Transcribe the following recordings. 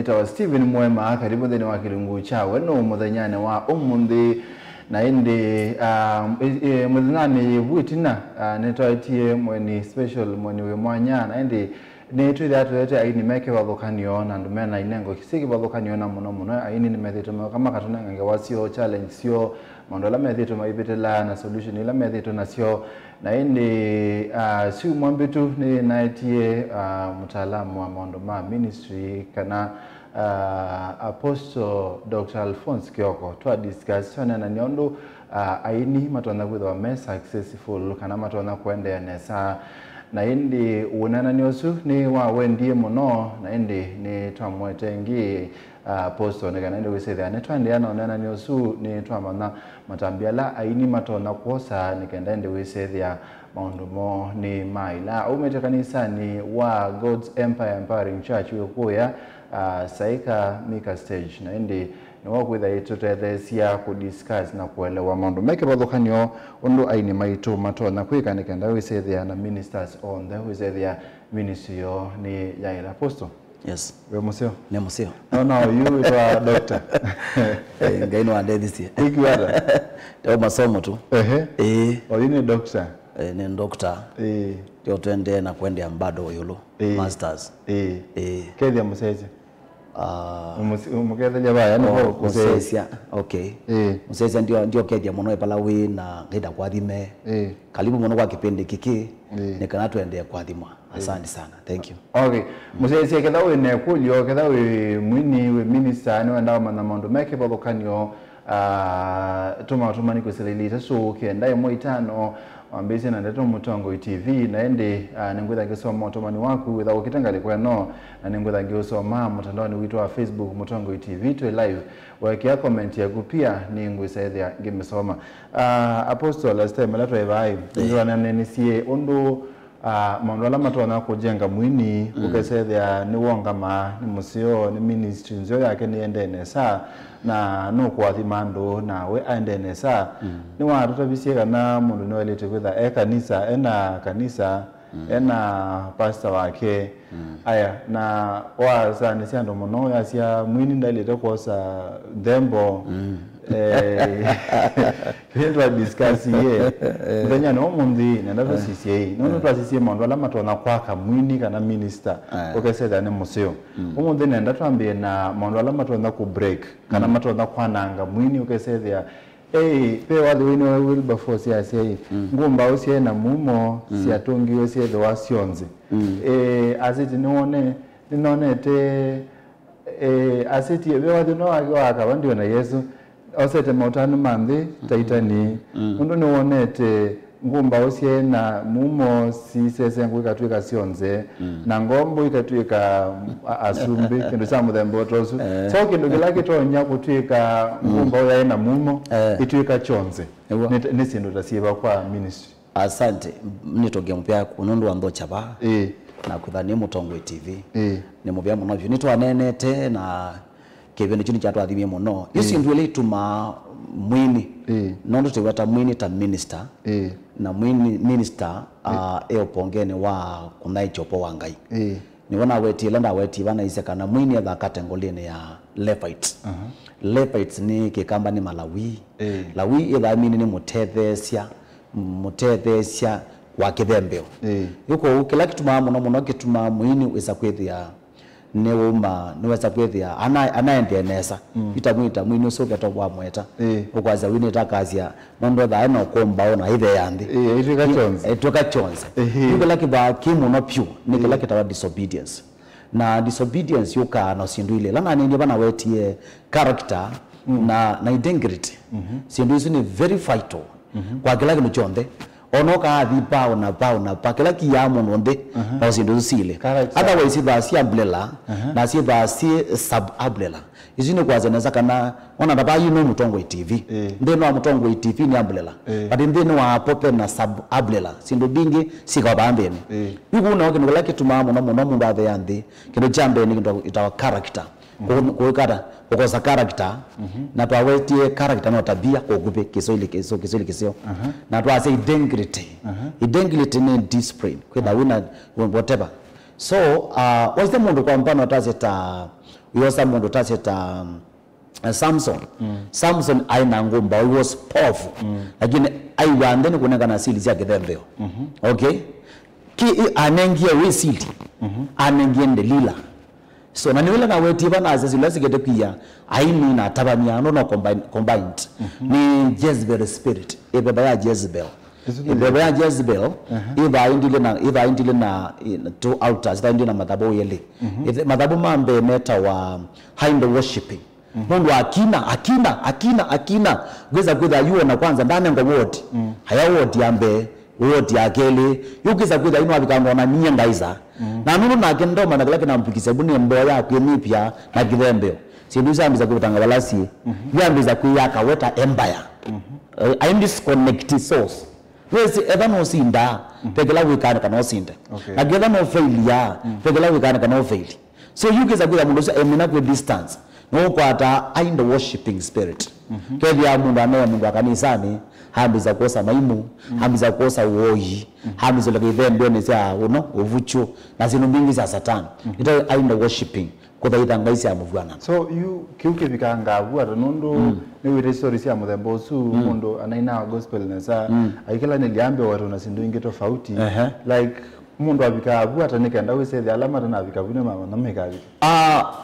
nita wa Steven Mwema karibu thini wa Kilungu chawe no muthanyane wa umundi na indi muthanyane bwitina nitwatie mweni special mweni we mwanya na indi nitu that aini meke wathukanio na ndumena inengo kisiki wathukanio na muno aini ni methito kama katuna ngange wasio challenge sio mondola methito maibitela na solution ila methito na sio na indi si mwambitu ni naitie mtaalamu wa mondoma ministry kana Apostle Dr. Alphonse Kioko twa discuss sana na nyondo aini matona kwitwa me successful kana matona kwendea nesa na indi unana nyosu ni wa wendie muno na indi ni twamwete ngi Apostle ne kana indi wisethia ne twande ana unana nyosu ni twamana matambiala aini matona kwosa nikenda indi wisethia maundumo ni maila umete kanisa ni wa God's Empire Empowering Church yokuya saika mika stage na indi ni wakwitha itutethesia kudiscuss na kuelewa maundu meke bathukanio undu aini maitu matona kwika nikenda wisethia na ministers on the wisethia ministry yo ni yaila Apostle. Yes. We museo? Ne museo. No, you is a doctor. Ngaino ande this year. Ikiwada? Teo masomo tu. You ni doctor? Ni doctor. Teo tuende na kwende ambado yolo. Masters. Kedia musezi? Mukedia baya ni musesia. Okay. Musesia ndio kedia muno epalawi na ngida kwathime. Karibu muno kwa kipindi kiki. Nikana tuende kwathimwa. Asante sana. Thank you. Okay. Musezi ketha we ne kulyo ketha we mwini we minister ni wenda mana maundu meke bathukanio tuma ni kusililita so kenda imo itano ambese na ndeto Mutongo TV na ende ningwitha ngisoma otomani waku witha ukitangale kweno na ningwitha ngisoma mtandaoni wito wa Facebook Mutongo TV to live wakia comment yaku pia ningwisethia ngimisoma Apostle last time la twaivai ndio nanisie undu maundu matona kujenga mwini ukesethia ni wongama ni musio ni ministry nzio yake ni endene sa na no kwathima andu nawe aendene sa ni watutabisia kana mundu ni walete kwitha kanisa kanisa ena pastor wake aya na waza ni siando muno yasia mwini ndalete kwosa thembo Hindwa discuss ye ndanya no mundi na ndato CCA no twasisi mondo la matona kwaka mwini kana minister okeseda ne museo umundi nenda twambie na mondo la matona ku break kana matona kwananga mwini okeseda pe wali wino will before say ngumba usie na mumo siatungi usie the wasionze aziti nione te asiti be wali no aka bandio na Yesu osete motano mande taitani undu ni wonete ngumba usie na mumo si sese ngwikatwika sionze na ngombo ikatwika asumbi kindu cha muthembo tosu so kindu gilaki tonya kutwika ngumba ya na mumo itwika chonze ni sindu tasiba kwa ministry. Asante nitoge mpya kunundu ando chaba na kuthani Mutongo TV ni mubya muno byo nitwanenete na kevene chini cha twathimie muno isi ndwele tuma mwini nondo tewata mwini ta minister na mwini minister eopongene wa kunai chopo wangai ni wana weti landa weti bana isekana mwini ya kategorine ya Levites Levites ni kikamba ni Malawi Lawi ila mini ni mutethesia wa kithembeo yuko kila kituma muno kituma mwini weza kwethia niweza kwethia anaendenesa itamwita mwini usoke tobwa mweta ukwaza wini takazia mondo tha no komba ona ithe yandi ituka chonze kila kiba kimu no pyu ni kila kitawa disobedience na disobedience yuka no sindu ile lana ni bana wetie character na integrity sindu hizo ni very vital kwa kila kitu chonde onoka adhipa ona pa kila kiyamo nonde na sindu sile otherwise basi umbrella na si basi sub umbrella izini kwaza neza kana ona ndaba yino Mutongo TV ndeno wa Mutongo TV ni umbrella but ndeno wa pope na sub umbrella sindu bingi sika bambeni yuko na kino kila kitu mamo no mundu athe yandi kino jambe ni ndo itawa character kuwekata kukosa character na twawetie character na tabia kugupe kisio na twase integrity ni discipline kwenda wina whatever so what's the mundu kwa mpano atazeta yosa mundu taseta Samson. Samson aina ngumba, he was powerful. Lakini aiwande ni kunengana sili zya Githembeo. Okay? Ki anengia we sili. Anengia Delila. So na niwela na wetiba na azazilasi gete pia aini na tabamiano no combined. Ni Jezebel spirit. Ebeba ya Jezebel. Ebeba ya Jezebel iba indile na two altars, iba indile na madhabahu yele. Madhabahu mambe meta wa hind worshiping. Mungu akina gweza kweza yuona kwanza ndane ngo word haya word yambe word yakele yukiza kweza ino abikangona niyenga iza na nunu na kendoma na kalake na mpikise buni mboya kwemipya na Githembeo sinduza ambiza kutanga balasi yambiza kuyaka weta empire I am disconnected source wesi eba no sinda pegela wikana kana sinda na gela no failure pegela wikana kana fail so yukiza kweza mundu sa emina kwa distance no kwata ain the worshiping spirit kevi ya mundu anaye mundu akanisani hambiza kosa maimu hambiza kosa uoyi hambiza leke Githembeo nisa uno uvuchu na zinu mingi za Satan ito ain the worshiping kwa ita ngaisi ya mvuana so you kiuke vikanga vuata nundu ni wite story ya muthembo su mundu anaina gospel nesa aikela niliambe watu na sindu ingi tofauti like mundu abika vuata nikaenda wese the alama na abika vune mama na mekavi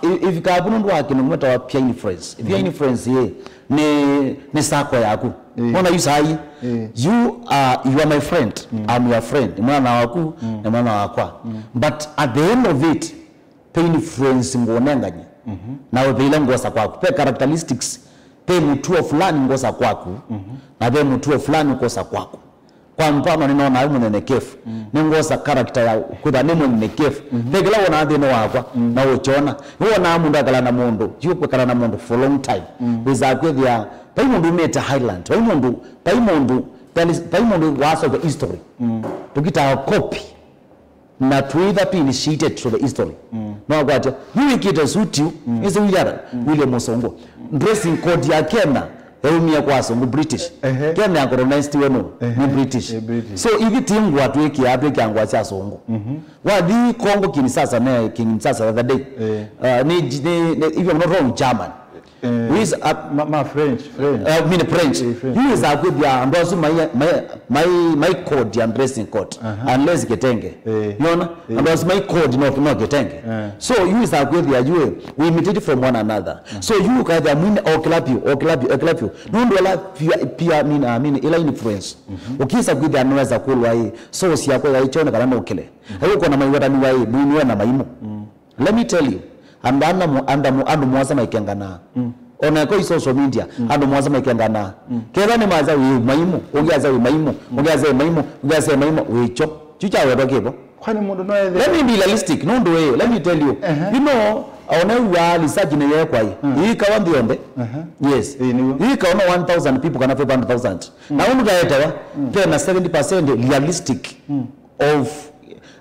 if ka bundu wake no meta wa peer influence if peer influence ye ni sako yako ona yusai you are my friend I'm your friend mwana waku na mwana wakwa but at the end of it peer influence ngonenganye nawe bila ngosa kwako pe characteristics pe mtu fulani ngosa kwako na pe mtu fulani ngosa kwako kwa mfano ninaona wewe mnyenyekevu ningosa character ya kuda ni mnyenyekevu begela wona adeno wakwa na uchona wona mundu akala na mundu yuko kala na mundu for long time wiza kwethia pai mundu meta highland pai mundu waso the history tukita copy na tuitha pi initiated to the history no kwata hivi kita suit you is William Musongo dressing code ya Kenya Eumia kwa songo British. Kenya colonized weno ni British. So hivi tingu watu wiki hapo kiangwa cha songo. Wadi Congo Kinshasa na Kinshasa the other day. If I'm not wrong German. Who is my French. Mean French. He is a good ya ambazo my code ya dressing code unless getenge. You know ambazo my code no getenge. So you is a good ya you we imitate from one another. So you kaza mean or clap you. No ndola pia mean ila influence. Ukisa good ya nweza kulwa hii source yako ya ichona kana ukile. Hayo kuna maiwata ni wai buinwe na maimu. Let me tell you ando mwaza maikengana ona ko social media ando mwaza maikengana kera ni maza wi maimu ongiaza wi maimu wicho chucha wedo kibo kwani mundu no ethe let me be realistic no ndo we let me tell you you know aona wa research ne yekwa hii kawa ndiombe yes hii kaona 1000 people kana 500,000 na umu gaetawa tena 70% realistic of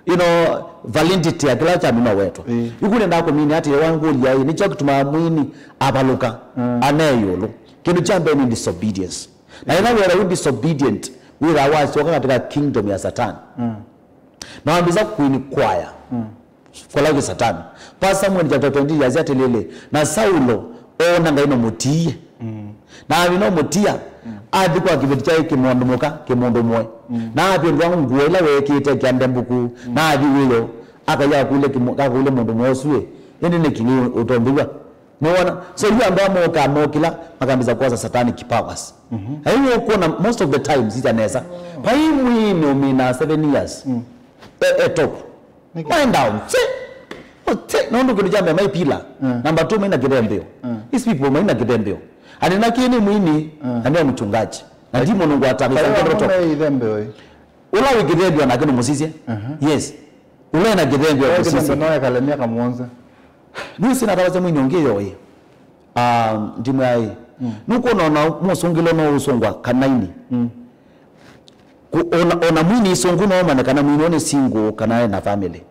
you know validity ya kila cha mino wetu yukule ndako mini hati ya wangu liya ni choki tumamwini abaluka anayolo kinu chambe ni disobedience na ina wera disobedient wira awasi waka katika kingdom ya Satan na wambiza kuini kwaya kwa lagi Satan pa Samuel chapter 20 ya ziyate lele na Saulo ona nga ino mutie na ino mutia adi kwa kibeticha kimondo mwe na adi ndwangu nguela wekite kiande mbuku na adi wilo akaya kule mundu mwosue yende nekini utombiwa niona so you ambao mokila makambiza kwa satanic powers hayo kuona most of the times itaneza pa hii no mina 7 years top mind down no ndo kujamba mai pila number 2 maina Githembeo these people maina Githembeo anena kini mwini andia mchungaji na ndimo nungu atabisa kwa Githembeo ula Githembeo na kino musisi yes ula na Githembeo musisi no ya kalemia kamuonza nusi na tawaza mwini ongeyo ye ndimo ai nuko na musungilo no usongwa kanaini ona mwini isongu no mana kana mwini one single kana na family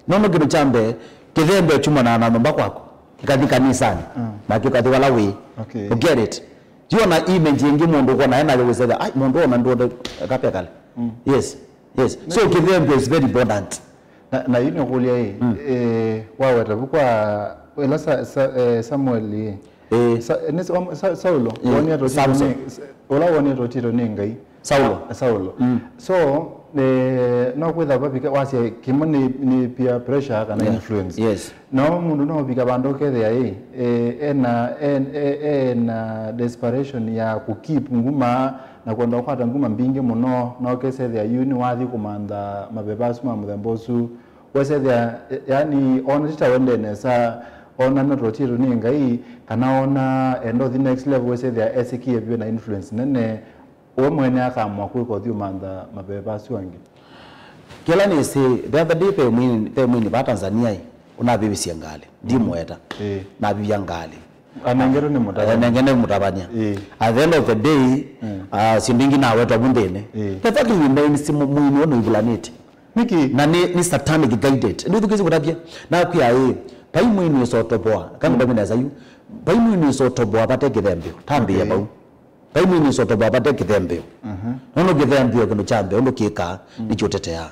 nono kino chambe Githembeo chuma na nomba kwako kikadi kanisani na kikadi wala we you get it you na image yengi mundu kwa na yana wezeda ai mundu ona ndo kapya kale yes so Githembeo is very important na yino kulia hii wao watabukwa wela Samuel Saulo woni rotiro ningai Saulo so no kwetha babika wasi kimoni ni peer pressure kana influence no mundu no bika bando kethia ena desperation ya kukeep nguma na kwenda kwata nguma mbinge muno no kesethia uni wathi kumanda mabebasu ma muthembosu wesethia yani ona titawendene ona no rotiro ningai kana ona endo the next level wesethia esikie bio na influence nene mwene akamwa kuko thio manda mabebasu wangi kila ni si the other day pe mwini ba Tanzania una bibi siangale ndi mweta na bibi yangali anengero ni mutabania at the end of the day sindingi na wetu abundene the fact we main simu mwini ono planet niki na ni satanic guided ndio tukizi kutabia na kwa pai mwini sotoboa kama bami na zayu pai mwini sotoboa bateke thembio tambi ya bau pai mwini sotoboa bateke thembio ono githembio kino chambe ono kika nichotetea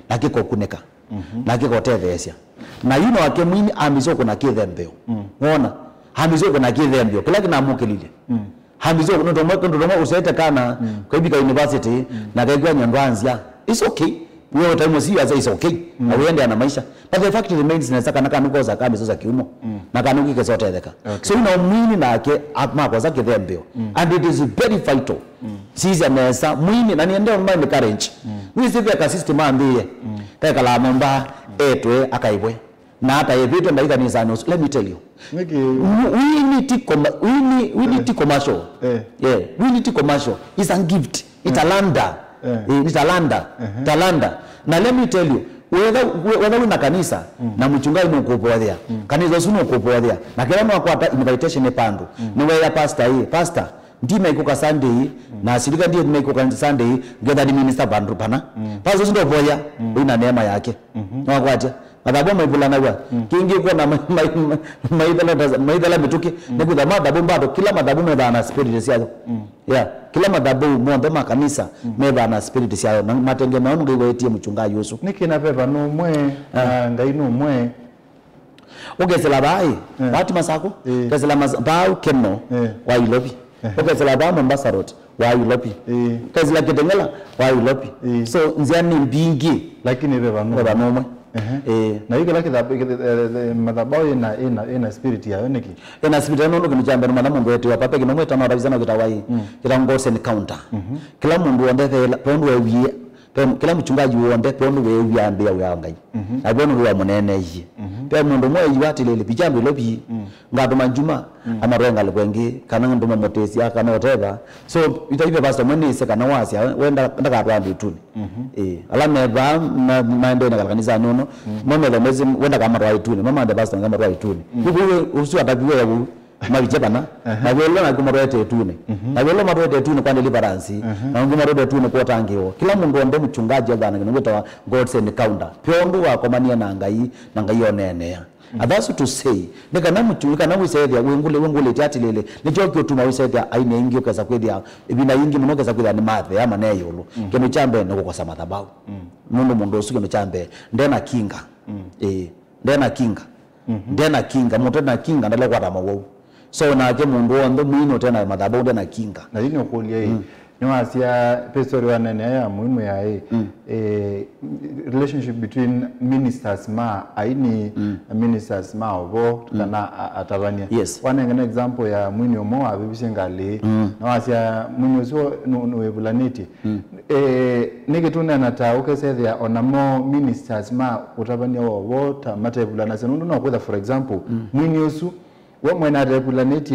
na kiko kuneka na kiko tethesia na yuno wake mwini amizo kuna kithembio unaona hamizo kuna kithembio kila kina mukilile hamizo ndo usete kana kwa ibika university na kaigwa nyandwanzia it's okay wewe time si as is okay na uende na maisha but the fact remains na saka naka nuko za kambi za kiumo na kanuki ke zote theka so ina mwini nake atma kwa zake thembio and it is very vital sisi amesa mwini na niende on mind courage we see the system ambie teka la mamba etwe akaibwe na hata yevitu ndaika ni sana let me tell you we need commercial we need commercial is a gift it's a landa talanda na let me tell you whether una kanisa na mchungaji ni kupoadhia kanisa sio kupoadhia na kila mtu akwata invitation ni pandu ni wewe ya pastor ndime iko Sunday na asirika ndiye ndime iko Sunday ngeda ni minister bandu pana pastor sio boya ina neema yake na kwaje madhabu maibulana kwa kingi kwa na maidala mituki ni kwa madhabu bado kila madhabu mebana spirit siayo kila madhabu mwombe makanisa mebana spirit siayo na matenge na ngo wetie mchungaji Yesu nikina pepa no mwe ngai no mwe ogesela bai bati masako gesela masbau kenno wa ilobi ogesela ba Mombasa road wa ilobi gesela Kitengela wa ilobi so nziani mbingi lakini pepa no mwe na hiyo kila madhabao ina spirit yayo niki ina spirit ya nono kinijambe no mwana mungu wetu papa kino mweta na ravizana kitawai kila ngose ni counter kila mundu onde pondo wewie kila mchungaji wonde pondo wewie ambia uyangai na bono wa munene yi pe mundu mwe yiwati lele bijambe lobi ngado manjuma amarenga lekwengi kana ndo motesi akana whatever so itaipe pastor mwene sekana wasi wenda ndakatwa ndituni alame ba maende na kanisa nono mama da mwezi wenda kama rwa ituni mama da pastor kama rwa ituni wewe usiwa tabiwe yabu mabijebana na welo na kuma rwa ituni na welo ma rwa ituni kwa deliverance na nguma rwa ituni kwa tangio kila mundu onde mchungaji bana ngota God's encounter piondu wa komania na ngai onenea that's to say nikana mchunga na wisaidia wengule tati lele nijoki utuma wisaidia aina ingi okaza kwedia ibina ingi munoka za kwedia ni mathe ama naye yolo keno chambe nako kwa samadhabau mundu usuke no chambe ndena kinga ndena kinga mutu na kinga ndale kwa tamawo so na ke mundu ondo mwino tena madhabau ndena kinga na yini okulia nyoasia pestori wanene ya muhimu ya relationship between ministers ma aini ministers ma obo kana atabania wanengana example ya mwini omo abibisengali nyoasia mwini so no ebulaniti nikituna nata ukesethia onamo ministers ma utabania obo tamata ebulana senu no kwetha for example mwini osu wa mwena ebulaniti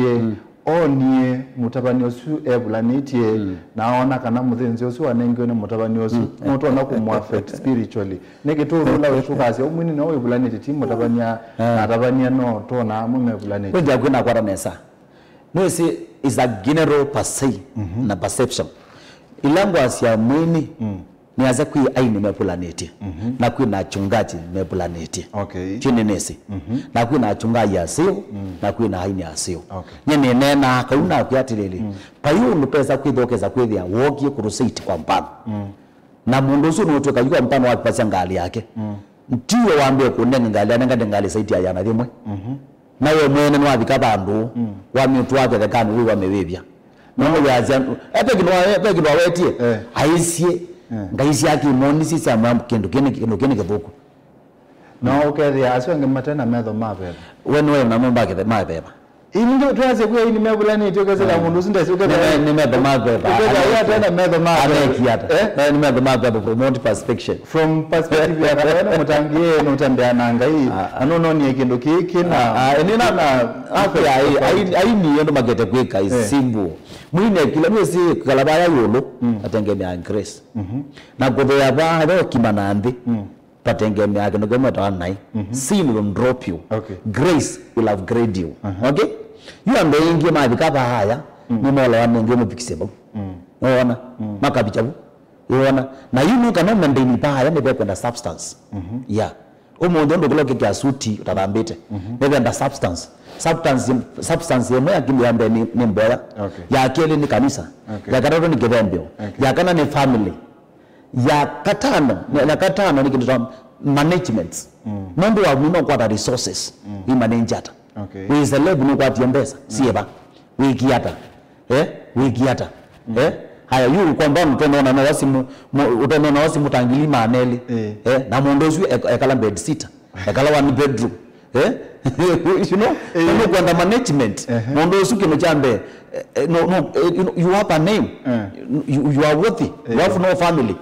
onie mutabani osu ebulanitie naona kana muthenzi osu anengwe ne mutabani osu mutu ona ku affect spiritually nekitu rula wetu kasi omwini no ebulanitie ti mutabania natabania no to na mu ebulanitie weja kwina kwa nesa no is a general na perception ilango asia mwini ni aza kui aini meplaneti na kui na chungaji meplaneti chini nesi na kui na chungaji asio na kui na aini asio nyene nena kauna kyatilele payo ndopeza kwidokeza kwithia wogie crusade kwa mpano na mundu usu no tuka yuko mpano wa pasa ngali yake ndiwe waambie kunenga ngali anenga ngali saiti ya yana thimwe nawe mwene nwabika bandu wa mitu wake thekani wi wamewebya no yaza epeki no wetie aisie ngaisi yake imoni sisi amambo kindu kene kithuku no ukethia acio ngematena metho mabeba wenwe na mambo yake mabeba indio tuanze kwa ini mebulani itokeze la mundu sinde ukethia ni metho mabeba ukethia tena metho mabeba ni metho mabeba promote from perspective ya kana mutangie no tambia nanga hii anono ni kindu kiki na ni na afya ai ni ndo magete kweka isimbu mwine kila mwezi kalabaya yolo atengemea grace na gobe aba ro kimanandi patengemea kino kama tanai sin will drop you grace will upgrade you okay you ambe ingi mabika haya ni mola wa mungu mupikisebo unaona makabichabu unaona na you kana mandeni haya ni kwenda substance yeah umuntu ndo kuloke kya suti utabambite kwenda substance yemo yakimbe ni mbora ya akili ni kanisa ya katano ni kivembeo ya kana ni family ya katano ni kitu management mambo wa muno kwa resources we manage ata we is a level no kwa tiembesa sieba we kiata we haya yu kwamba mtonaona na wasimu utaona wasimu tangili maneli na mondozu ekala bed sitter ekala one bedroom you know no kwanda management mondozu kino chambe no you have a name you are worthy you have no family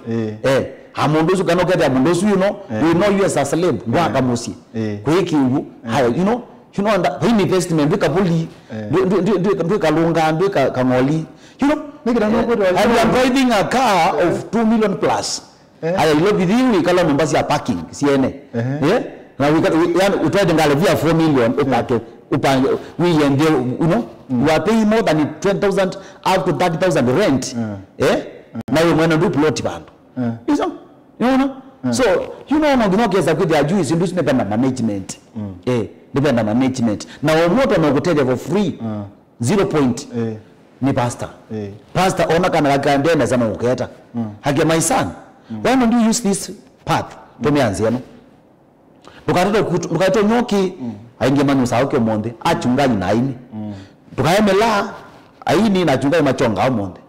amondozu kanoketa amondozu you know you as a slave ngwaka musi kwiki haya you know and investment bikabuli kalunga kangoli you know and I'm driving a car of 2 million plus haya ilo bidhiwi kala Mombasa ya parking siene na we try to galevia 4 million upange we and you know we are paying more than 20,000 up to 30,000 rent na we mwana do plot band you know so you know no kesa kwa ya juu sindu sinependa management dependa management na womoto na kuteja for free 0 point ni pastor ona kana gandena sana uketa hage my son why don't you use this path tumeanzia no tukato nyoki ainge manyu sauke monde achunganyi na aini tukaemela aini na chunganyi machonga au monde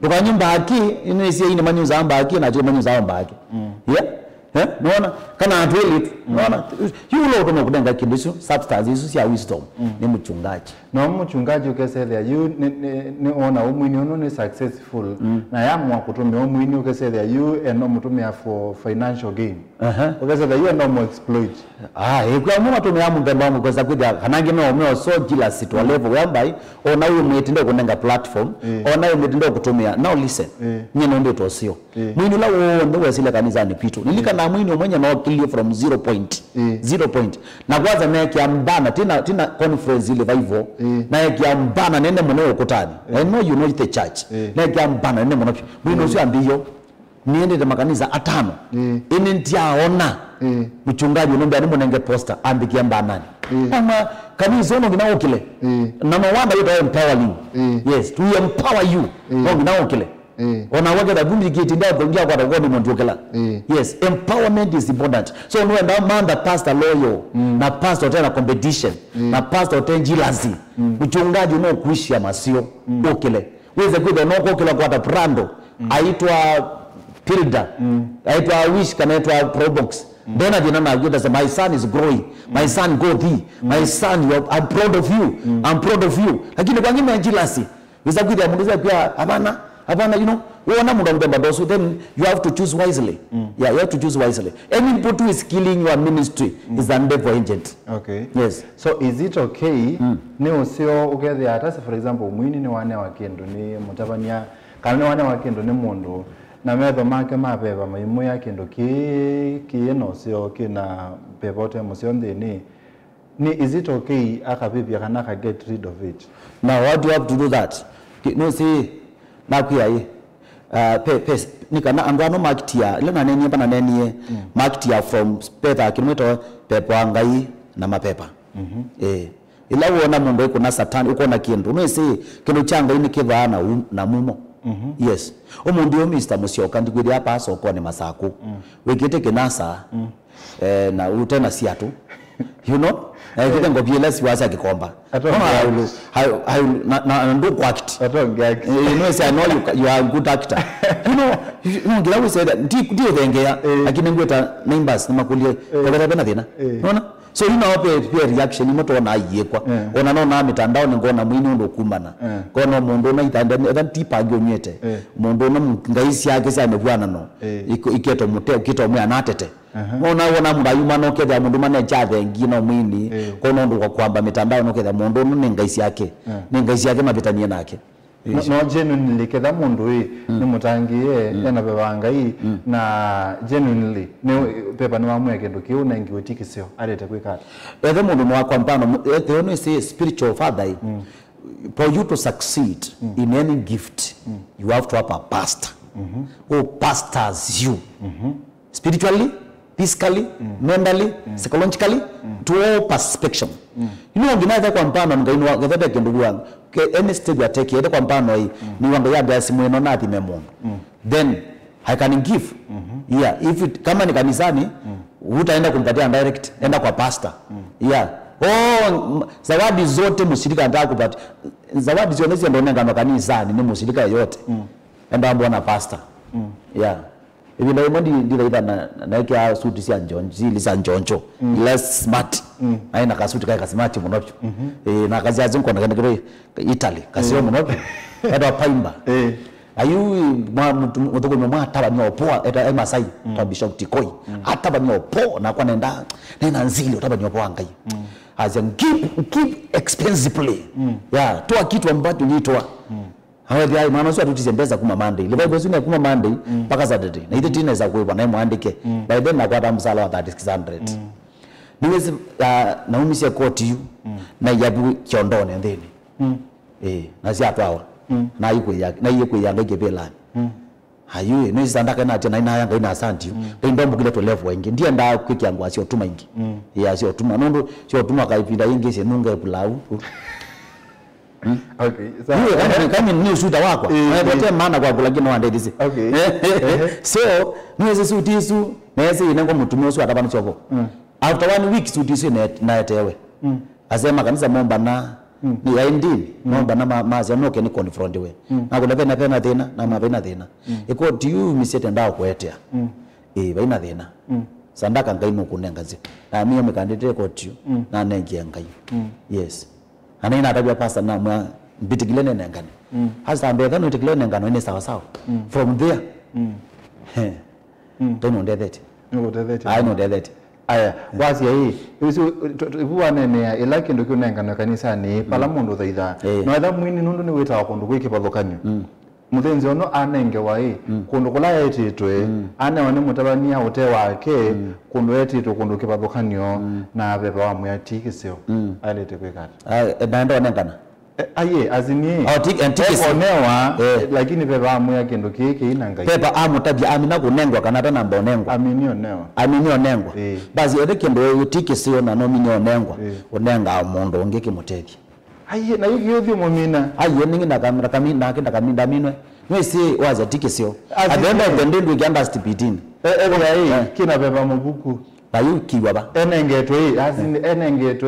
tukanyumba haki inesi aini manyu zamba haki na manyu zamba haki Naona kana atweli naona yulo kama kudenga kindisu substance isu ya wisdom ni mchungaji na mchungaji ukesethia you ni ona umwini ono ni successful na yamwa kutumia umwini ukesethia you eno mutumia for financial gain ukesethia you eno mo exploit kwa mwa tumia mbemba mu kweza kuja kanange no so kila situ level yambai ona uyo mwitinde kunenga platform ona uyo mwitinde kutumia now listen nyino ndio tosio mwini la ndo wesile kanisa ni pito nilika na mwini mwenye no kill from 0 point 0 point na kwanza na kiambana tina conference ile hivyo na kiambana nende mwenye ukutani I know you know the church na kiambana nende mwenye mwini sio ambiyo niende de makanisa atano ini ntiaona mchungaji unombe ani mwenenge poster ambikia mbanani kama kanisa ono gina okile na no wanda you empowering yes to empower you no gina okile ona wage da bumbi kiti ndio kuingia kwa rogoni mondokela yes empowerment is important so no enda manda pastor loyo na pastor tena competition na pastor tenjilazi mchungaji no kuishia masio okile weze kuda no okile kwa brando aitwa Pilda aitwa wish kanaitwa probox then ajina na you that my son is growing my son go thee my son I'm proud of you lakini kwa ngine njilasi weza kuja munduza pia hapana you know uona mundu mbemba dosu then you have to choose wisely you have to choose wisely any people who is killing your ministry is an devil agent yes so is it okay ni usio ukethia hata for example mwini ni wane wa kindu ni mutabania kana ni wane wa kindu ni mundu na metho make mabeba maimu ya kindu kieno sio kina pepote musio ndini ni is it okay akabibia kana ka get rid of it now what do you have to do that no see nakuya hii nikana andano marketia ile na neni bana neni marketia from speta kilometer pepo angai na mapepa ila uona mundu kuna satani uko na kindu no see kindu changa ini kivana na mumo yes omundu yo Mr. Musyoka ndikwiri hapa soko ni masaku wikite kinasa na utena siatu you know kitengo pieles wasa kikomba na ndo kwa act you know say I know you are a good actor you know ngila we say that ndio thengea lakini ngweta members namakulie kwa bena thina unaona so you know pe reaction imoto na yekwa ona no na mitandao ngona mwini ndo kumana kono mundu na itanda then tipa gyonyete mundu no ngaisi yake sa mebwana no iketo muteo kito mwe anatete wona murayuma no ketha mundu mane chathe ngino mwini kono ndo kwamba mitandao no ketha mundu no ngaisi yake mabitanie nake no genuinely ketha mundu ni mutangie yana bebanga na genuinely ne pepa ni wamwe kendo kiuna ngiwetikisio arete kwikata ethe mundu no kwa mpano the only say spiritual father for you to succeed in any gift you have to have a pastor who pastors you spiritually, physically, mentally, psychologically, to all perspective. You know, ngina kwa mpano ngainwa ngathe kendu wangu any step you take ede kwa mpano hii ni wangu ya gasi mweno na ati memono then I can give yeah if it, kama ni kanisani utaenda kumpatia direct enda kwa pastor yeah zawadi zote mshirika anataka kupata zawadi zote ndio ngano kanisani ni mshirika yote enda mbona pastor yeah hivi ndio ndio na kia suti sia njonjo zili za njonjo less smart aina kasuti kai smart munocho na kazi azinko na kile Italy kasi munocho eda paimba ayu mutoko mwa tabanyo poa eta Masai tabisha Tikoi atabanyo poa na kwa nenda nzili tabanyo poa ngai as in keep expensively yeah toa kitu ambacho nitoa hawa dia maana sio tutizembeza kuma Monday le bible sio kuma Monday mpaka Saturday na ile tina za kuiba na muandike by then na kwa msala wa 3600 niwezi na umisia koti yu na yabu kiondone ndeni na si atwawa na yuko ya ngeke belani hayu ni sandaka na tena ina yanga ina asanti ndio mbukile to level wengi ndiye nda kwiki yangu asio tuma ingi ya sio tuma nondo sio tuma kaipinda ingi se nunga pulau okay so kama ni ushuda wako unapotea maana kwa lakini no ndezi okay so niweze sutisu neze inengo mutumio sio atabana choko after 1 week sutisu na etewe asema kanisa momba na ni yaindini momba na mazi anoke ni confront we na kuna pena thina na mapena thina iko tiu misete ndao kwetea baina thina sandaka ngaino kunengazi na mimi mekandite ko tiu na nengi ngai yes anaina atabia pasta na mwa bitikilene nengane hasa ambeka no bitikilene nengano ni sawa sawa from there don't know that I know that aya wazi hii isu ibuane ne elake ndo kunengana kanisa ni pala mundu thaitha no etha mwini nundu ni wita wakundu gwiki pathokanyo muthenzi ono anenge wai kundu kula yetitwe ane mutabania hote wake kundu yetitwe kundu kipathokanyo na beba wa muyatikisio alete kwikata bando nengana aye azini tikisi onewa lakini beba amu kendo kiki inanga pepa amu tabia amina kunengwa kana tana mbonengwa aminio nengwa basi ede kendo tikisi na no minio nengwa onenga mondo ngeke mutethi aye na yuki yothi momina aye ningi na kamera kamina akenda kaminda minwe mwesi waza tikisio adenda ndendu kianda stipitini kina beba mubuku bayu kiwa ba enengeto azini enengeto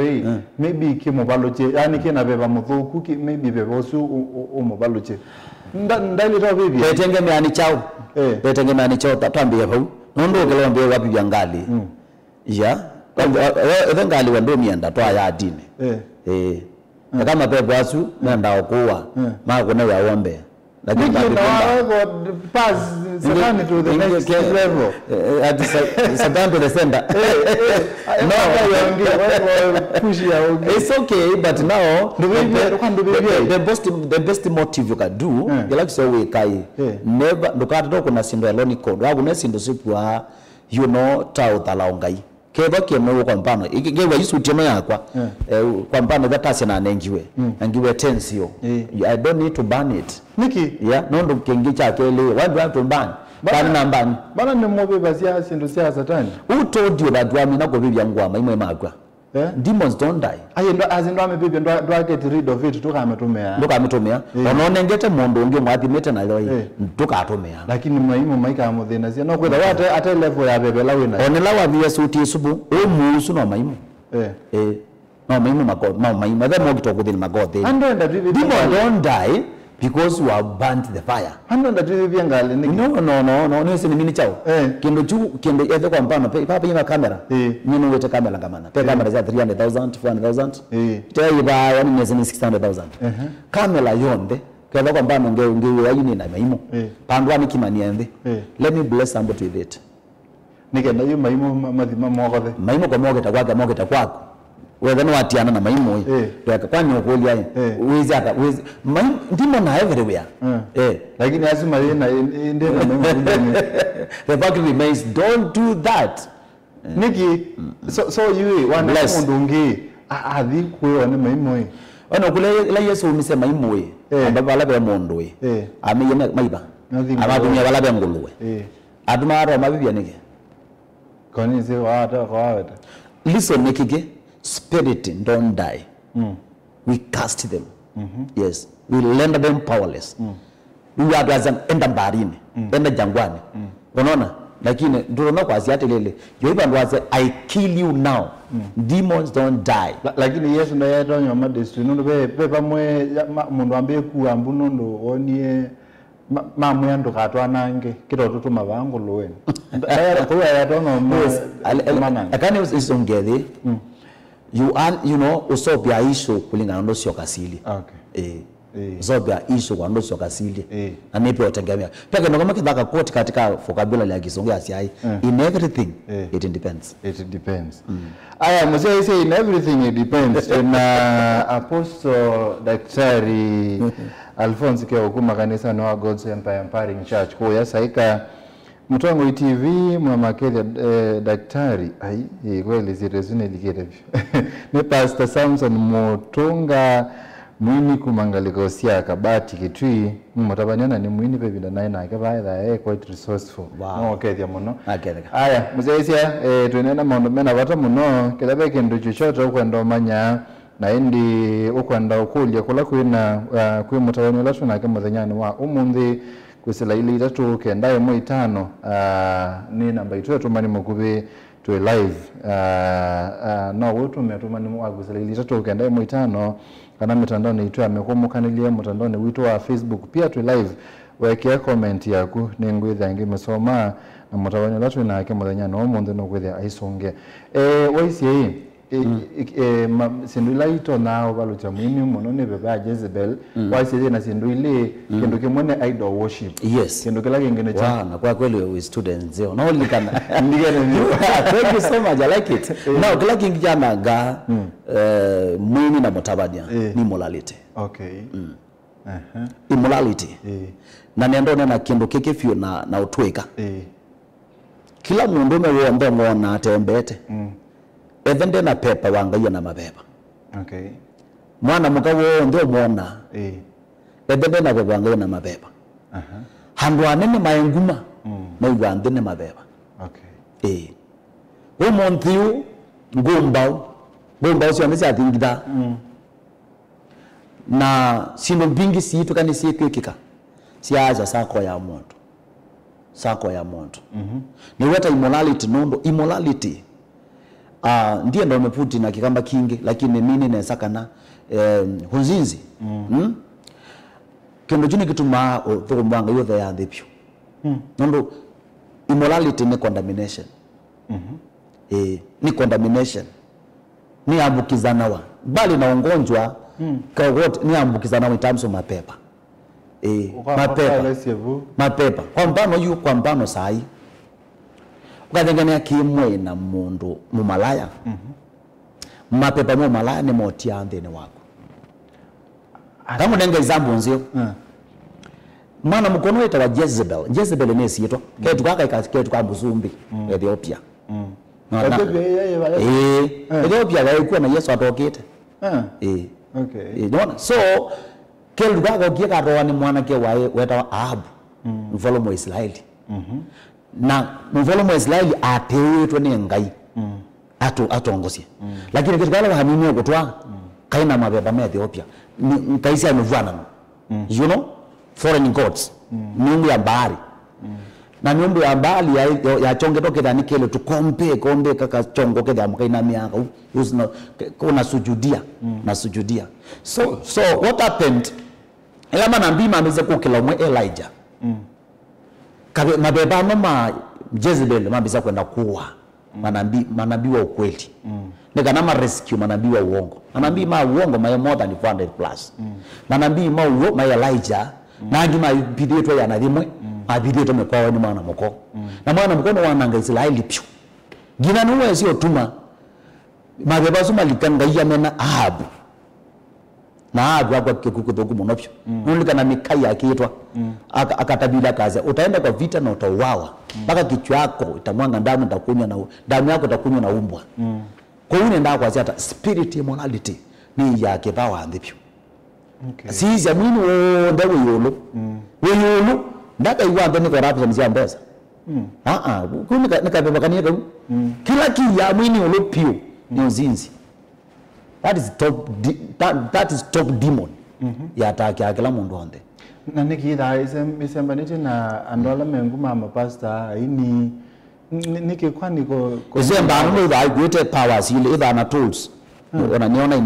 maybe kimobaloche yani kina beba muthuku maybe beba usu umobaloche ndali to bibi betengemeani chao betengemeani chao tatambia pau nondo kelombe wapi byangali ya evengali wendo mienda to aya dini kama pepo asu nenda okuwa makuna ya ombe lakini na pass Satan to the next level at Satan to the center push ya it's okay but now the best motive you can do like so we kai never ndokata kuna sindo alone code wakuna sindo sipwa you know tao talaongai keba kemo kwa mpano igewa yisu tema yakwa kwa mpano that na nengiwe angiwe tensio I don't need to burn it niki yeah nondo kengicha kele why do I have to burn ban nambani bana ni mobe basia sindo sia Satan who told you that wami nako bibya ngwama imwe magwa demons don't die aye ndo azindo amebibya ndo get rid of it tukametumea ononengete mondo nge mwathimete na loi tukatumea lakini maimu maika muthina sia no kwetha wate ate level ya bebela wina onela wa via suti subu umusu no maimu no maimu magod no maimu the more talk within magod and that we demon don't die because you have burnt the fire and that we be ngali no ni sini mini chao kendo ethe kwa mfano papa yima camera nyino wete camera ngamana pe camera za 300,000 400,000 tell ba yani ni 600,000 camera yonde kwa kwa mfano ngeu ayini na maimu pandwa ni kimaniende let me bless somebody with it nikenda yu maimu mathima mogothe maimu kwa mogeta kwako wewe no atiana na maimu ndio kwani ukulia wezi maimu ndimo na everywhere lakini azima ina ndio na maimu the fact remains don't do that niki so you wana mundungi athi kuona maimu ona kule la Yesu umise maimu baba la be mundu ameyena maiba abatumia bala be nguluwe adumaro mabibia niki koni se wata kwaweta listen nikige spirit don't die we cast them yes we render them powerless we are as an enda barini enda jangwani unaona lakini ndio kwa asiate lele yoiba ndo ase I kill you now demons don't die lakini Yesu ndo yatonyo madestiny ndo be pamwe mundu ambe kuambu ndo onie mamu yandu katwa nange kito tutuma bangu loweni kwa yatonyo akani usongeze you know usopia isho kulingana ndo sio kasili usopia isho kwa ndo sio kasili na nipe otengemea peke ndo kama kidaka quote katika vocabulary ya Kiswahili asiai in everything it depends aya mzee say in everything it depends na apostle daktari Alphonse ke hukuma kanisa no God's Empowering Church kwa yasaika Mtongo TV mwamakeli daktari kweli zirezune ligere ni Pastor Samson Motonga mwini kumangaliko sia kabati kitui mutabanyana ni mwini pe binda naye na kabaida quite resourceful no kethia muno aya muzeisia tunena maondo mena bata muno kilabe kindu chuchoto kwenda manya na indi ukwenda ukulia kula kwina kwi mutabanyana latu na kamathanyani wa umundi kusela ile itatu kenda mo itano ni namba itu tumani mukubi to live no wetu metumani mu kusela ile itatu kenda mo itano kana mitandao ni itu amekomukanilia mtandao ni wito wa Facebook pia to live wekea comment yaku ningwitha ngi mesoma na mutabanyo latu na ke muthenya no mundu no gwitha aisonge waisi sindula ito na obalucha mwini muno ne beba Jezebel waisi na sindule kindu kimone idol worship kindu kila kingine cha na kwa kweli we students zio na only kana thank you so much I like it now kila kingi naga mwini na mutabania ni morality immorality na nendo na kindu keke fio na utweka kila mundu mewombe ngona atembete evende na pepa wangaia na mapepa mwana mukawo ndio muona evende na pepa wangaia na mapepa handu anene maenguma na igwande ne mapepa umuntu ngumbao sio nisi atingida na sino bingi situ kanisi kwekika siaja sako ya moto ni weta immorality nondo immorality ndiye ndo umeputi na kikamba kingi lakini nini nesakana hunzinzi kendo juni kituma thurumbanga yothe ya thipyo nondo immorality ni condemnation ni condemnation ni ambukizana wa bali na ugonjwa kwa wote ni ambukizana in terms of mapepa mapepa kwa mfano sai ukadengania kimwe na mundu mumalaya mapepa mumalaya ni motia ndene wako kama nenga example nzio mana mukono weta wa Jezebel ni siyetwa ketu kwa Buzumbi Ethiopia Ethiopia walikuwa na Yesu atokete so kelu kwa kieka roa ni mwana ke weta wa Ahabu mfalme wa Israeli na mfalme wa Israeli ateetwe ni ngai atongosie lakini kitu kale hamini okutwa kaina mabeba me Ethiopia kaisi amevana you know foreign gods mungu ya bahari na miumbo ya mbali ya chonge toke dhani kele tukombe kaka chongo ke dhamu kaina miaka usno kuna sujudia na sujudia so what happened ela manambi mamize kukila mwe Elijah kabe mabeba mama Jezebel mamiza kwenda kuwa manabii wa ukweli nika nama rescue manabii wa uongo manabii ma uongo ma more than 400 plus manabii ma uongo ma Elijah na ngima bidii to ya nadimwe abidii to mekwa ni mwana moko na mwana moko no wananga Israeli pyu gina nuwe sio tuma mabeba suma likanga yamena Ahabu na Ahabu kwa kikukudogu monopyo nulika na Mikaya akiitwa akatabila kaza utaenda kwa vita na utauawa mpaka kichwa yako itamwanga damu itakunywa na damu yako itakunywa na umbwa kwa hiyo nenda kwa hata spirit immorality ni yake bawa andipyo si ya mwini ndawe yolo yolo ndaka iwanda ni corruption ya mbesa kuni nikabeba kanieka kila kiya mwini yolo pio ni uzinzi that is top demon ya atake akila mundu onde na nikitha isembanite na andola mengu mama pastor ini nikikwa niko isemba anu da greater powers ile either na tools unaniona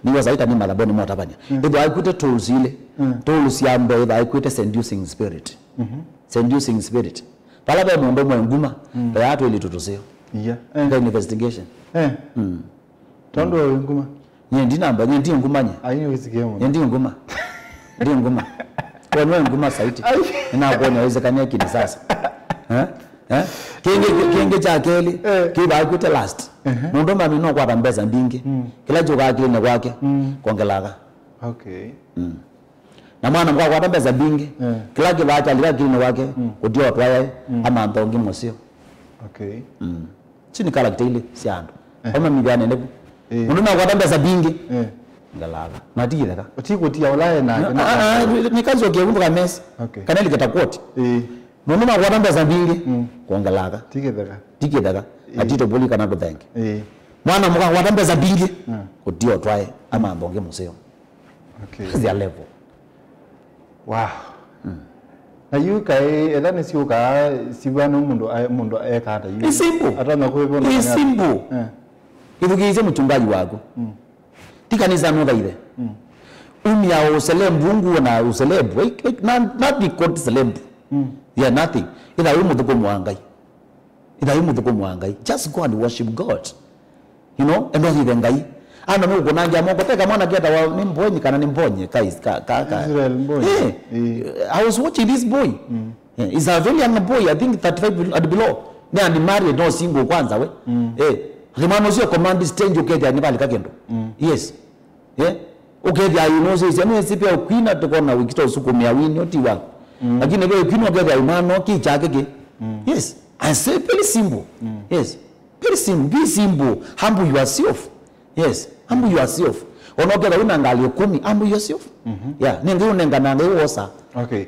ni wazaita ni malaboni motabania either I quit tools ile tools ya mbe either I quit seducing spirit seducing spirit pala be mundo mwenguma ya watu ile tutoseo the investigation tondo nguma nyendi namba nyendi ngumanye ayi usikemo nyendi nguma ndio nguma kwa nwe nguma saiti na kuona wezekania kidi sasa kinge cha keli kiba kuite last mundo mami no kwa mbeza mbingi kila joka akili na kwake kongelaga okay na mwana mkwa kwa mbeza mbingi kila kiba cha akili na kwake udio twaye ama ndongi mosio okay chini character ile siando kama migane nebo mundo na kwa mbeza mbingi ngalaga natigire ka utikutia ulaya na nikazo kiumbuka mesi kanali kitakwoti mundo na kwa mbeza mbingi kuongelaga tikidaka atito boli kana kuthengi mwana muka kwa mbeza mbingi udio twaye ama ndongi mosio okay is their level wow na yuka edane siuka sibano mundo ekata yu simple atana kuibona ni simple ivugize mchungaji wako tikanisa no gaire umya uselembu ungu na uselembu not called selembu yeah nothing ila umuduko mwangai just go and worship God you know and not even ngai ana no kunanja moko teka mwana kiata wa nimbonye kana nimbonye guys Israel mbonye I was watching this boy he's a very young boy I think 35 and below ni married no single kwanza we rimano sio command stage uketi ani bali kakendo yes uketi ayi no sio sema sipia ukwina tukona wikito usukumia wini otiwa lakini wewe ukwina uketi ayi mano kichake ke yes I say very simple yes very simple be simple humble yourself yes humble yourself onogera unangali 10 humble yourself yeah ningi unengana ngai wosa okay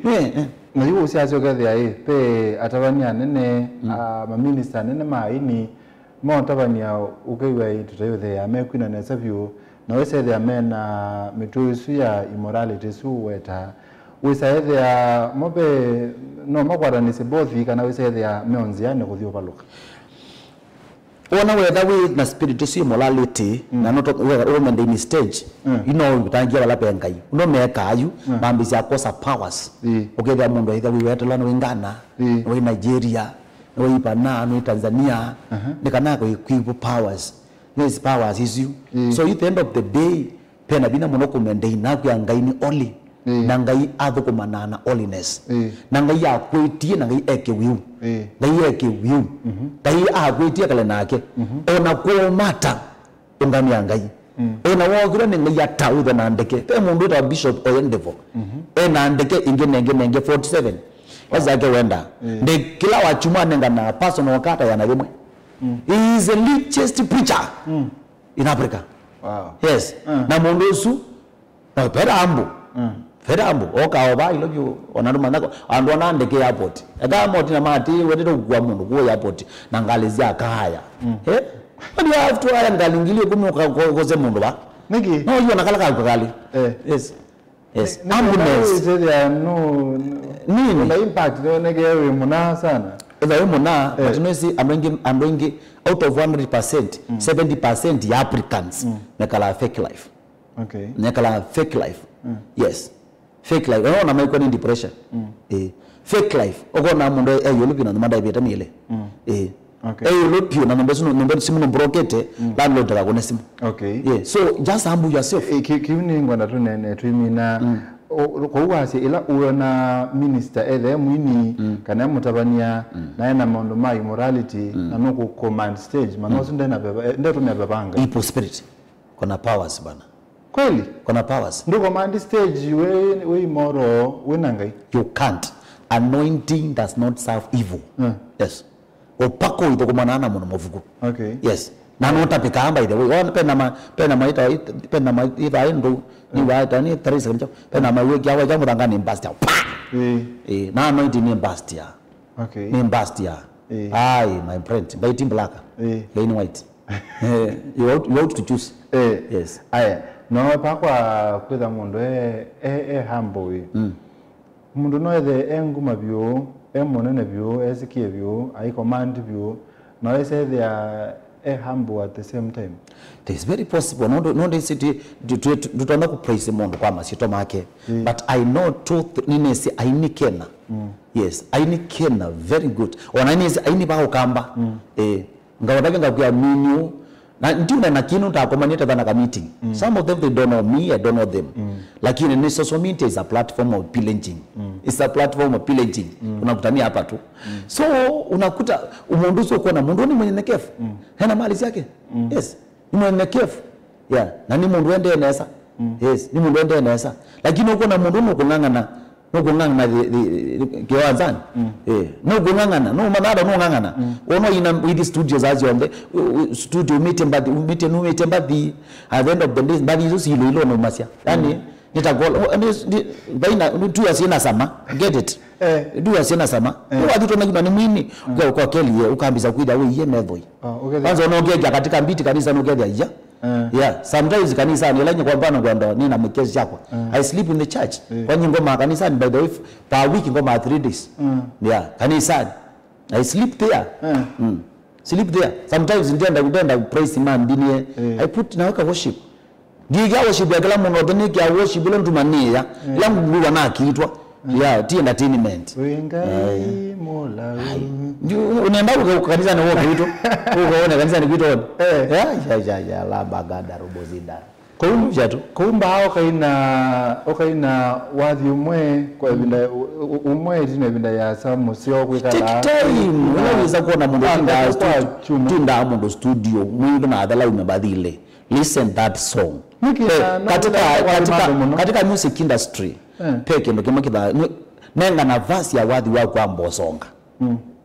na yuo usiazo gathia pe atabania nene ma minister nene maini montabania ukaiwa tutayothe ya mekwina na savio na wese the amena mituisu ya immorality su weta wese the ya mobe no makwara ni sebothi kana wese the ya meonzia ne kuthio baluka ona whether we na spirit su immorality na not women in stage you know utangia wala pengai no meka ayu mambi ya kosa powers okay the mundo either we weta lana wingana we Nigeria we Ipana no Tanzania nikana ko equip powers these powers is you so at the end of the day pena bina monoko mende na ku ngai ni only na ngai atho kumanana holiness na ngai ya kwetie na ngai eke wiu ngai eke wiu ngai agwetie kale nake ona ko mata ngami ya ngai ona wogira ni ngai atau na ndeke pe mundu ta bishop Oyendevo na ndeke ingene 47 wazake wenda de kila wachuma nenga na personal kata ya narimwe he is the richest preacher in Africa wow yes na mundusu perambu okaoba ilojo onaruma nako andona ndeke airport airport na mati wedero kwa mundu kwa airport na ngalizia kaya but you have to ngalingili kumwe koze mundu ba niki no you nakala kali yes Yes. Ambulance. Nini? Na impact negewe muna sana. Ewe muna, but no see I'm bringing out of 100%, 70% ya applicants nekala fake life. Okay. Nekala fake life. Yes. Fake life. Ona maiko ni depression. Fake life. Oko na mundo yolupi na manda ibeta mile. Okay. Yolupi na number simu no brokete landlord la kone simu. Okay. Yeah. So just humble yourself. Kiuni ngwana tu nene twimina kwa uwasi ila uona minister edhe mwini kana mutabania na ena mondo mai morality na nuko command stage manosu ndena beba ndeto ne bebanga ipo spirit kuna powers bana kweli kuna powers ndo command stage we moro wenangai you can't anointing does not serve evil yes opako ito kumanana muno movugo okay yes na nota pikamba ide we on pena maita ndo ni waita ni 3 seconds pena mawe kyawa kya mudanga ni mbastia na anointing ni mbastia okay ni mbastia ai my friend by team black plain white you ought to choose yes aya no pakwa kwetha mundu humble mundu no ethe enguma byo emonene byo ezikie byo ai command byo no ethe humble at the same time. It is very possible. No they say to not praise mundu kwa masito make. But I know truth nini si aini kena. Yes, aini kena very good. Ona nini si aini ba ukamba. Ngawadaga ngabya minyu na ndio na kinu takomanita bana ka meeting. Some of them they don't know me, I don't know them. Lakini ni social media is a platform of pillaging. It's a platform of pillaging. Unakutania hapa tu. So unakuta umunduso kwa na mundu ni mwenyekevu. Hana mali yake. Yes. Ni mwenyekevu. Yeah. Na ni mundu ende nesa. Yes, ni mundu ende nesa. Lakini uko na mundu nokungangana kiwanzani no gungangana no manada no ngangana ono ina with the studios as you on the studio meeting but at the end of the day but you see ilo no masia yani nitagola baina tu asina sama get it do asina sama watu tunajua ni mwini kwa keli ukaambia kuida wewe yeye medhoi kwanza unaongea katika mbiti kanisa unaongea ya yeah sometimes kanisa ni lenye kwa mfano kwamba nina mkezi yako I sleep in the church kwa ngoma kanisa by the way per week ngoma 3 days yeah kanisa I sleep there sleep there sometimes ndenda praise man dini I put naweka worship giga worship ya kila mmoja ndani ya worship ile ntumania ila mguu na akiitwa yeah tea entertainment wengai mola unaenda kwa kanisa na wewe kuito ukaona kanisa ni kuito ya la bagada robozida kuumja tu kuumba hao kaina wadhi umwe kwa binda umwe dine binda ya samu sio kwikala unaweza kuona mundu tinda mundu studio mwingi na adala umebadile listen that song katika music industry peke ndo kama kida nenga nafasi ya wadhi wako ambosonga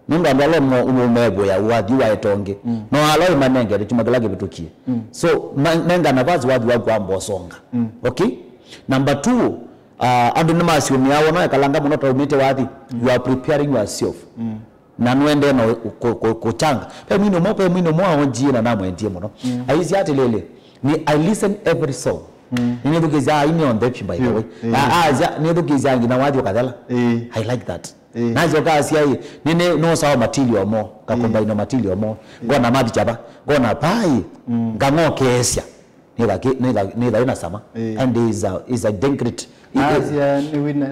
mundu ambalo umebo ya wadhi wa etonge no alo manenge litumagala bitukie so nenga nafasi wadhi wako ambosonga okay number 2 andu nimasi umiawo na kalanga muno taumite wadhi you are preparing yourself na nwende no kuchanga pe mwino mo onjie na namwendie muno aizi ati lele ni I listen every song ni ndukiza ini on the by the way ni ndukiza ngina wadhi kadhala I like that nazo kasi ai nini no sawa material mo ka combine material mo gona madi chaba gona pai ngango kesia ni ina sama and is a degree asia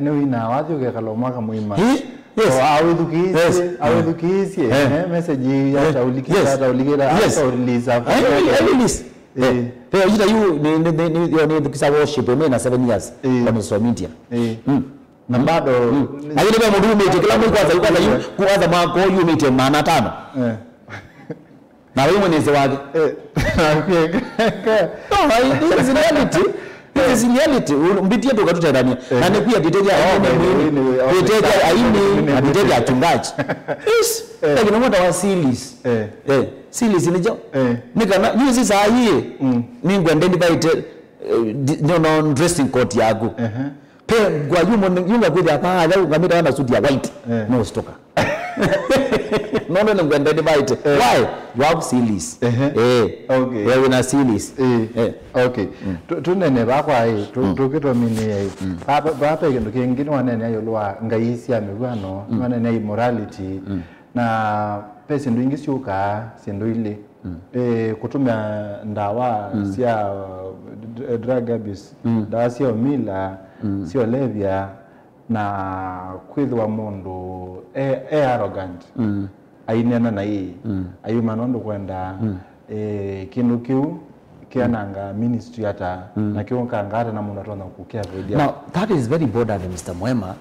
ni wina wadhi ukekalo muima yes awedukisi message ya taulikira release pero yita you ni ndukisa worship mimi na 7 years kwa social media na bado lakini kama mundu umete kila mtu kwanza kuanza mako you meet maana 5 na wewe mwenezi wake no is reality is reality mbitie tu katutendania na ni pia diteja diteja aini na diteja atungaji yes lakini mmoja wa silis silis nijo nikana yuzi saa hii ningu identify no dressing coat yako pe kwa yunga kwenda hapa ngamira na suit ya white no stoka No ngwende divide. Why? You have series. Okay. Wewe una series. Okay. Tunene bakwa tukito mini baba kindu kingine wanene ayolwa ngaisi amegwano wanene immorality na pesa ndu ingisiuka sindu ile kutumia ndawa sia drug abuse ndawa sio mila sio levya na kwithwa mundu arrogant ainena na hii ayuma nondo kwenda kindu kiu kiananga ministry hata na kionka ngata na mundu atona kukia video. Now that is very important, Mr. Mwema.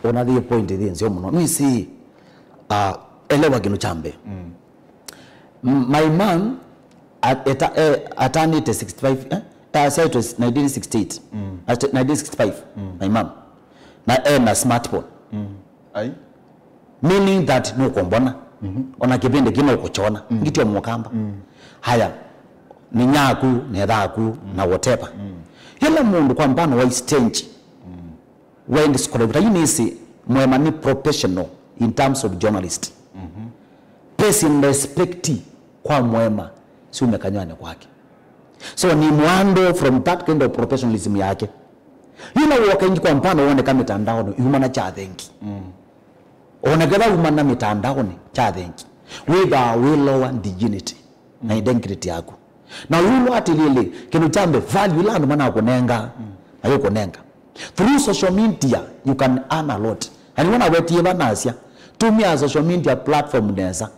Another point there nzio muno we see elewa gino chambe my man at 65 it was 1968 at 1965 my mom na smartphone Ai meaning that no kombona ona kipindi kino kuchona ngitio mwakamba haya ni nyaku ni dhaku na whatever hila mundu kwa mpano wa stage when scholar yinisi Mwema ni professional in terms of journalist person respect kwa Mwema si umekanywane kwake so ni mwando from that kind of professionalism yake hila wakaingi kwa mpano uone kama mitandao ni humana cha thengi onagala humana mitandao ni cha thengi with a will and dignity na identity yako na yulo atilile kinu chambe value la mana kunenga ayo kunenga through social media you can earn a lot and when I went here banasia tumia social media platform neza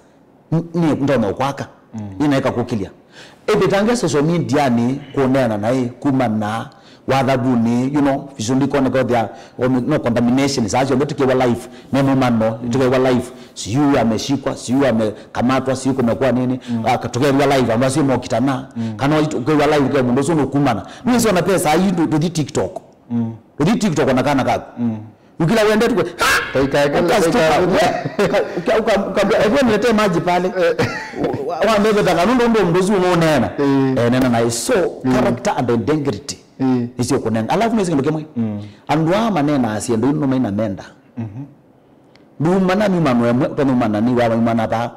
ni ndono kwaka inaika kukilia ebitange social media ni kuonana naye kumana wadhabuni visually connect there no contamination is actually to keep life nemo mano to keep life si yu ameshikwa si yu amekamatwa si yu kumekuwa nini akatokea live ambapo sio mokitana kana to keep live kwa mundo sio kumana mimi sio na pesa hii to TikTok to TikTok onakana kaka ukila uende tu ukamlete maji pale wamebe takanundo ndo mdozi unaona nena na so character and integrity isio kunenga alafu nisi ndo kemwe andwa manena asiendo ino maina menda dumana mi manwe utanumana ni wa mana ba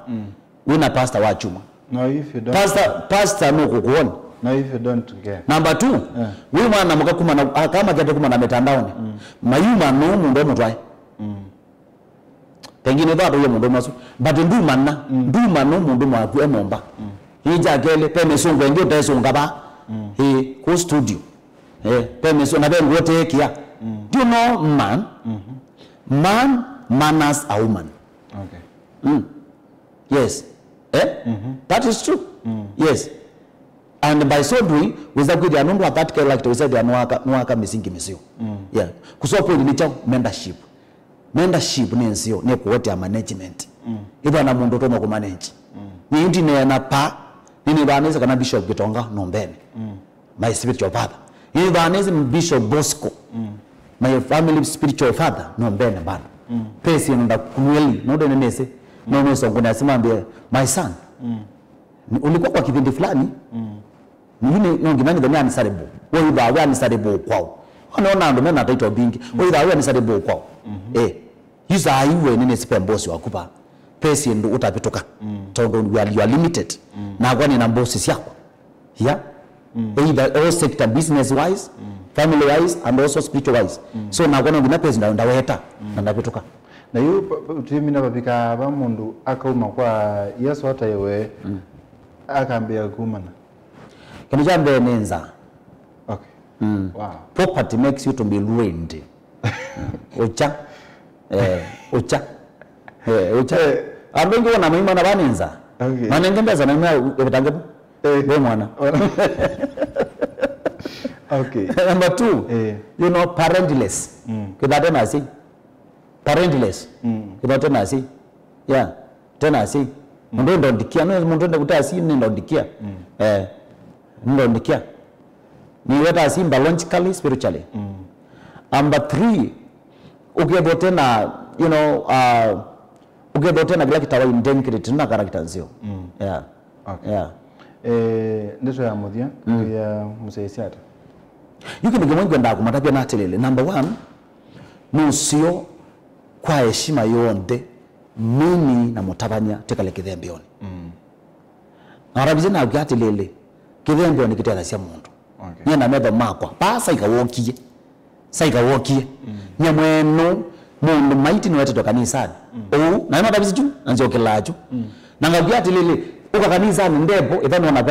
una pastor wa chuma no if you don't pastor no kukuona no if you don't get number 2 wewe mwana mukakuma kama kete kuma na mitandaoni mayuma no mundo mutwaye pengine bado yo mundo masu but nduma no mundo mwaku emomba hija kele peme sungu ndio tesunga ba ku studio peme so na ben wote kia do you know man manners a woman okay yes that is true yes and by so doing weza kwidi anundu that character weza dia nwaka misingi misio yeah kusopo ni cha membership ni nsio ni kuwote ya management iba na mundu tono ku manage ni ndi ne na pa ni baneza kana Bishop Gitonga Nombene my spiritual father ni baneza Bishop Bosco my family spiritual father Nombene bana pesi nda kumweli ndo nenese no so kuna simambie my son ulikuwa kwa kipindi fulani Nini ngimani ndo ni saribu wewe ba ni saribu kwao anaona ndo mena ataitwa bingi wewe ni saribu kwao yuza aiwe nini sipembosi wakupa pesi ndo utapitoka tondo you are limited na kwani na bosses yako yeah either all sector business wise family wise and also spiritual wise so na kwani ngina pesi ndo weta na ndapitoka na yu timina babika ba mundu akauma kwa Yesu hata yewe akambia kumana Kanijambe nenza. Okay. Wow. Property makes you to be ruined. Ocha. Ocha. Ocha. Abenge wana mima na banenza. Okay. Manengembeza na mima ebitangebu. Be mwana. Okay. Number 2, you know parentless. Kidate na si. Parentless. Kidate na si. Yeah. Tena si. Ndo ndikia no ndo ndakutasi ndo ndikia. Ndo ndikia ni weta simba logically spiritually number 3 ukebote na you know ukebote na bila kitawa integrity na character nzio yeah okay. Yeah ndeto ya muthia ya museisiata yuko ngemwe nda kumatapia na telele number 1 nusio kwa heshima yonde mini na mutabanya tekale kithembioni na rabize na ukiati lele kithembioni kitera cia mundu nya na metho makwa pasa ikawokie nyamweno mundu maiti ni wetetwa kanisani na ino rabize ju anzo kilaju na ngabiati lele uka kanisani ndebo ithano na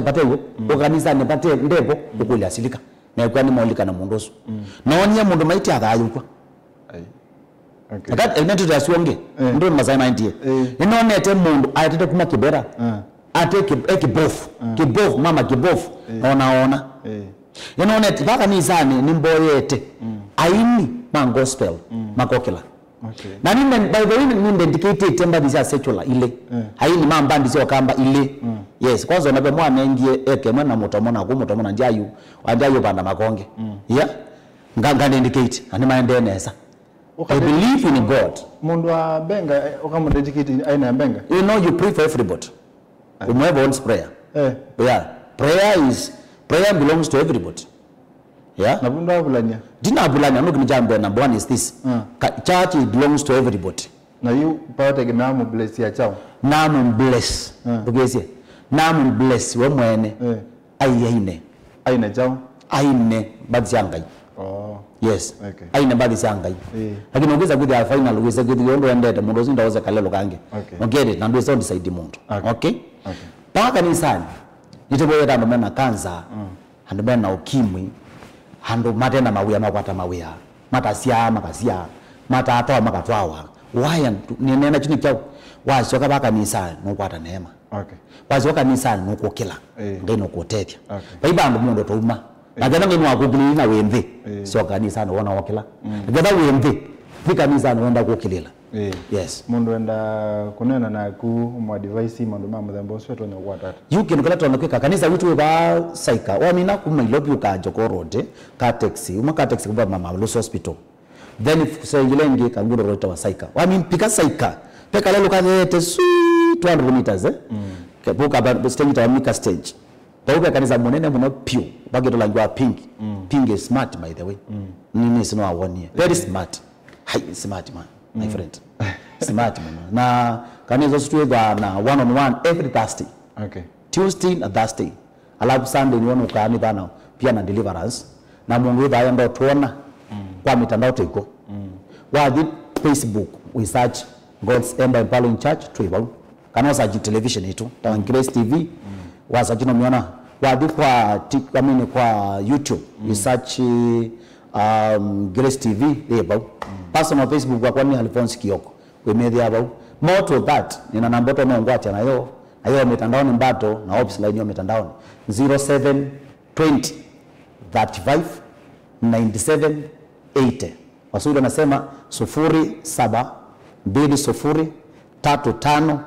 patewe uka kanisani pate ndebo ukuli asilika na kwa ni molika na mundu usu nonya mundu maiti athayukwa okay that neto daswonge ndo masaina ndie inonete mundu atete kuma kibera ateke kibofu mama kibofu ona inonete baka nisani nimboyete aini ma gospel makokela okay na nime by the way nime dedicated temba disia secular ile haini mamba ndisio kamba ile yes kwanza nabe mwana ngie eke mwana mutomona kumutomona njayu panda makonge yeah nganga dedicate ani maendenesa I believe in God. Mundu wa benga okamu dedicate aina ya benga. You know you pray for everybody. Whoever wants prayer. Yeah. Prayer belongs to everybody. Yeah. Na bundu abulanya. Dina abulanya no kinjambe number 1 is this. Church belongs to everybody. Na you pawate ginamu bless ya chao. Namu bless. Ugezie. Namu bless we mwene. Aine. Aine chao. Aine badziangai. Yes. Okay. Aina baadhi sanga. Lakini ongeza good ya final ongeza good yondo endete mundu zinda oza kalelo kange. Okay. Na ndio sound side mundu. Okay? Paka ni sana. Niteboye ndo mena kanza. Hando mena ukimwi. Hando mate na mawia makwata mawia. Mata sia makasia. Mata atoa makatwawa. Waya nena chini kyao. Wasoka paka ni sana no kwata neema. Okay. Wasoka ni sana no kokela. Ngeno kotethia. Baibango mundu touma. Nagana ngeni wakubili na wembe sio kanisa na wana wakila nagana wembe ni kanisa na wenda kukilila yes mundu enda kunena na ku mu device mundu mama dhambo sweto na kwatata yuke nukala tunakweka kanisa witu ba saika wamina kuma ilobi ukajo korode ka taxi umaka taxi kwa mama Luso hospital then so yilenge kanguro rota wa saika wami pika saika peka lelo kadete 200 meters kebuka ba stage ta mika stage Tauka kanisa monene muno pio bagito langwa pink pink is smart by the way nini sino awoni very smart high smart man my friend smart man na kanisa stuega na one on one every Thursday okay Tuesday na Thursday alafu Sunday nione ukani bana pia na deliverance na Mungu baya ndo tuona kwa mitandao tiko wa Facebook we search God's Ember Empowering Church tuiba kana search television yetu ta Grace TV waza jino miona wadi kwa YouTube you search Grace TV there personal Facebook kwa kwani Alphonse Kioko we made about more to that nina namba to no ngwacha na yo ayo mitandaoni mbato na ops line yo mitandaoni 0720 35 97 80 wasuli nasema 07 20 35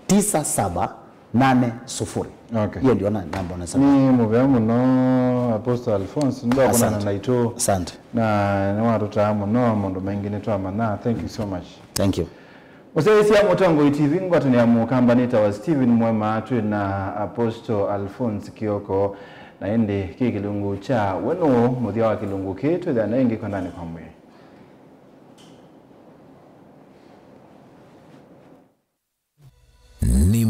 97 80. Okay. Hiyo ndio namba unasema. Ni muvemu no Apostle Alphonse ndo kuna na ito. Asante. Na ni watu tamu no mundu mengine tu amana. Thank you so much. Thank you. Musesi ya Motango TV ngwatu ni amukamba nita wa Steven Mwema atu na Apostle Alphonse Kioko na ende kikilungu cha wenu muthia wa kilungu kitu na ingi kwa ndani kwa mwe. Ni